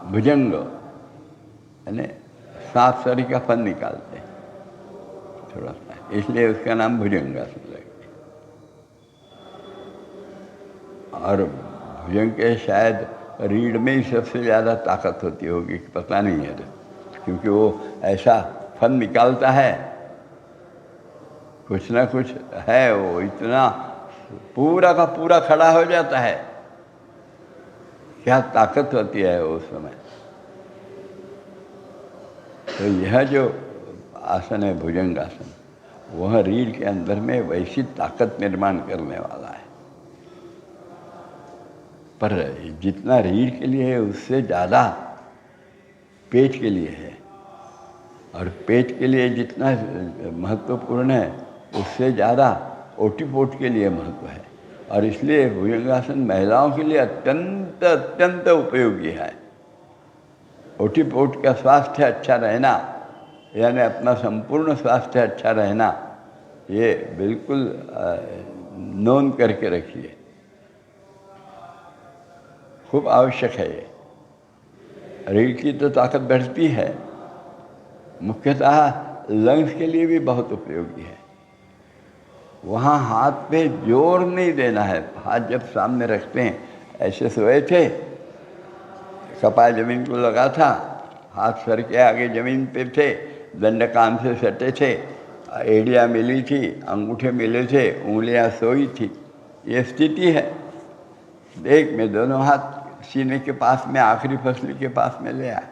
भुजंग यानी सांप सरी का फन निकालते हैं थोड़ा सा, इसलिए उसका नाम भुजंगासन रख दिया। और भुजंग के शायद रीढ़ में ही सबसे ज़्यादा ताकत होती होगी, पता नहीं है, क्योंकि वो ऐसा फन निकालता है, कुछ ना कुछ है, वो इतना पूरा का पूरा खड़ा हो जाता है, क्या ताकत होती है उस समय। तो यह जो आसन है भुजंगासन, वह रीढ़ के अंदर में वैसी ताकत निर्माण करने वाला है। पर जितना रीढ़ के लिए है उससे ज़्यादा पेट के लिए है, और पेट के लिए जितना महत्वपूर्ण है उससे ज़्यादा ओटीपोट के लिए महत्व है। और इसलिए भुजंगासन महिलाओं के लिए अत्यंत अत्यंत उपयोगी है। ओटीपोट का स्वास्थ्य अच्छा रहना, यानी अपना संपूर्ण स्वास्थ्य अच्छा रहना, ये बिल्कुल नोन करके रखिए, खूब आवश्यक है। ये रीढ़ की तो ताकत बढ़ती है, मुख्यतः लंग्स के लिए भी बहुत उपयोगी है। वहाँ हाथ पे जोर नहीं देना है, हाथ जब सामने रखते हैं, ऐसे सोए थे, कपाल जमीन को लगा था, हाथ सर के आगे जमीन पे थे, दंड कान से सटे थे, एड़ियाँ मिली थी, अंगूठे मिले थे, उंगलियाँ सोई थी, ये स्थिति है। एक में दोनों हाथ सीने के पास में, आखिरी फसली के पास में ले आए,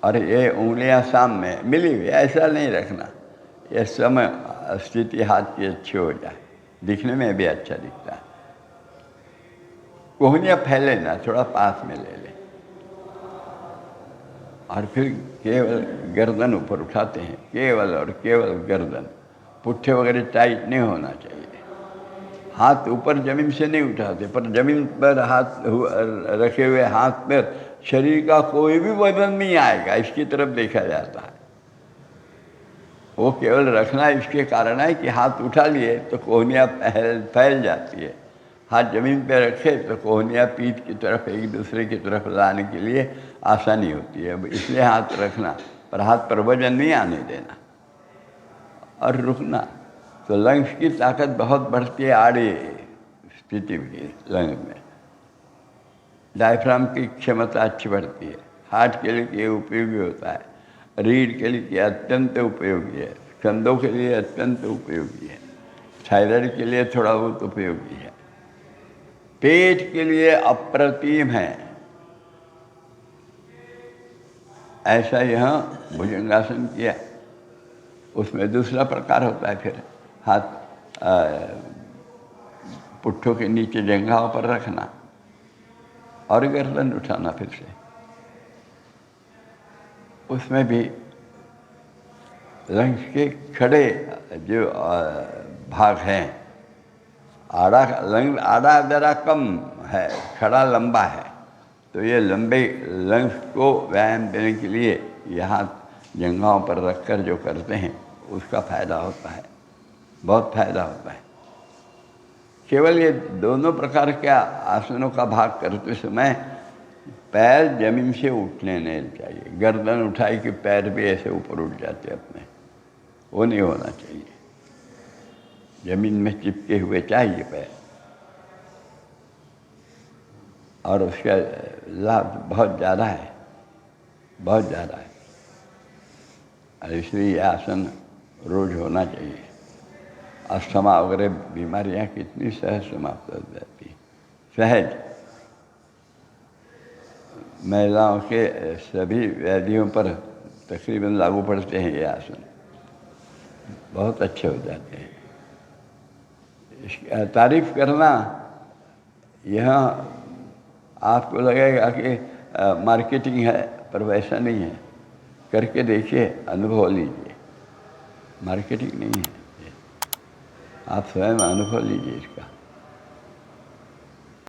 और ये उंगलियां सामने मिली हुई, ऐसा नहीं रखना। ये समय स्थिति हाथ की अच्छी हो जाए, दिखने में भी अच्छा दिखता है। कोहनियाँ फैले ना, थोड़ा पास में ले ले, और फिर केवल गर्दन ऊपर उठाते हैं, केवल और केवल गर्दन, पुट्ठे वगैरह टाइट नहीं होना चाहिए। हाथ ऊपर जमीन से नहीं उठाते, पर जमीन पर हाथ रखे हुए हाथ पर शरीर का कोई भी वजन नहीं आएगा, इसकी तरफ देखा जाता है। वो केवल रखना इसके कारण है कि हाथ उठा लिए तो कोहनियाँ फैल जाती है। हाथ जमीन पर रखे तो कोहनियाँ पीठ की तरफ एक दूसरे की तरफ लाने के लिए आसानी होती है, इसलिए हाथ रखना, पर हाथ पर वजन नहीं आने देना और रुकना। तो लंग्स की ताकत बहुत बढ़ती है आड़े स्थिति में, लंग्स में डायफ्राम की क्षमता अच्छी बढ़ती है। हार्ट के लिए ये उपयोगी होता है, रीढ़ के लिए अत्यंत उपयोगी है, कंधों के लिए अत्यंत उपयोगी है, थायराइड के लिए थोड़ा बहुत उपयोगी है, पेट के लिए अप्रतिम है। ऐसा यह भुजंगासन किया। उसमें दूसरा प्रकार होता है, फिर हाथ पुट्ठों के नीचे जंघाओं पर रखना और गर्दन उठाना फिर से। उसमें भी लंग्स के खड़े जो भाग हैं, आड़ा लंग्स आड़ा ज़रा कम है, खड़ा लंबा है, तो ये लंबे लंग्स को व्यायाम देने के लिए यहाँ जंघाओं पर रखकर जो करते हैं उसका फायदा होता है, बहुत फायदा होता है। केवल ये दोनों प्रकार के आसनों का भाग करते समय पैर जमीन से उठने नहीं चाहिए। गर्दन उठाई कि पैर भी ऐसे ऊपर उठ जाते अपने, वो नहीं होना चाहिए। जमीन में चिपके हुए चाहिए पैर, और उसका लाभ बहुत ज़्यादा है, बहुत ज़्यादा है। और इसलिए ये आसन रोज होना चाहिए। अस्थमा वगैरह बीमारियाँ कितनी सहज समाप्त हो जाती है, सहज। महिलाओं के सभी व्याधियों पर तकरीबन लागू पड़ते हैं ये आसन, बहुत अच्छे हो जाते हैं। इसकी तारीफ करना, यह आपको लगेगा कि मार्केटिंग है, पर वैसा नहीं है। करके देखिए, अनुभव लीजिए, मार्केटिंग नहीं है, आप स्वयं अनुभव लीजिए इसका।